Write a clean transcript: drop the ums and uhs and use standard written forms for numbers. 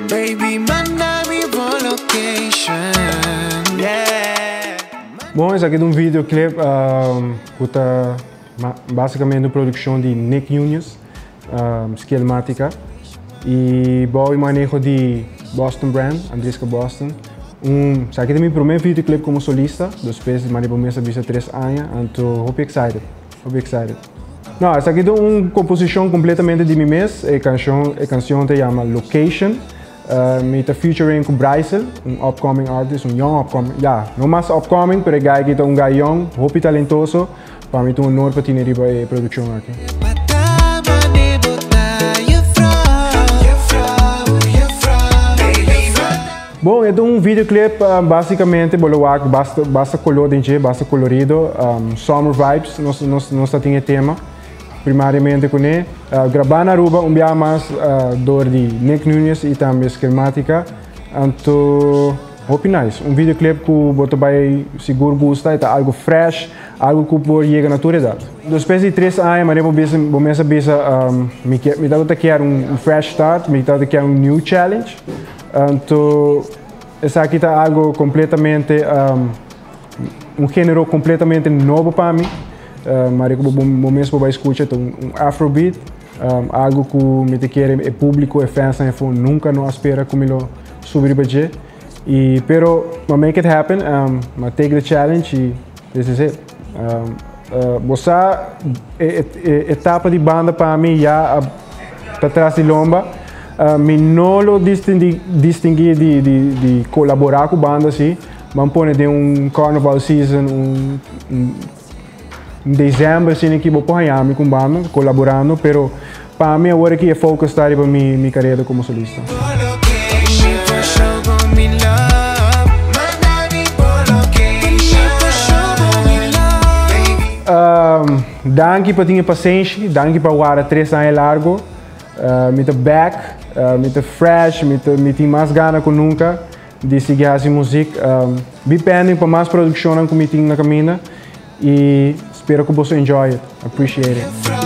Baby, manda-me por location. Yeah. Bom, esse aqui é um videoclip que está basicamente uma produção de Nick Nunes, Skillmatica, e bom, eu manejo de Boston Brand, Andrisca Boston. Esse aqui é o meu primeiro videoclip como solista, depois de começar a vir 3 anos, então estou excited. Não, essa aqui é uma composição completamente de mim mesmo, a canção se chama Location. Me está featuring com Brycel, upcoming artist, young upcoming, não mais upcoming, mas aqui é guy young, muito talentoso, para mim é um honor para ter a produção aqui. Bom, é um videoclip basicamente basta color dentro, basta colorido, summer vibes, nós temos tema. Primariamente com ele, gravar na Aruba, dia mais dor de Nick Nunes e também Skillmatica. Então, hope nice. Videoclip que você vai seguro gostar, é algo fresh, algo que pode chegar na natureza. Depois de 3 anos, eu começo a pensar, me quero fresh start, me quero new challenge. Então, essa aqui está algo completamente, gênero completamente novo para mim. Mas eu mesmo vai escutar Afrobeat, algo que me quer o público e fãs nunca não espera como ele subir para G. Pero make it happen, take the challenge e this is it. Você etapa de banda para mim já para trás de lomba, me não lo distingui de colaborar com banda assim, mas pone de carnival season, em dezembro, assim, que vou apanhar com banda, colaborando, pero para mim agora que é foco estar para minha carreira como solista. Danke para ter paciência, danke para agora 3 anos largo, me tá back, me tá fresh, me tem mais gana que nunca de seguir essa música, dependem para mais produção que me tem na caminha e espero que você enjoy it. Appreciate it.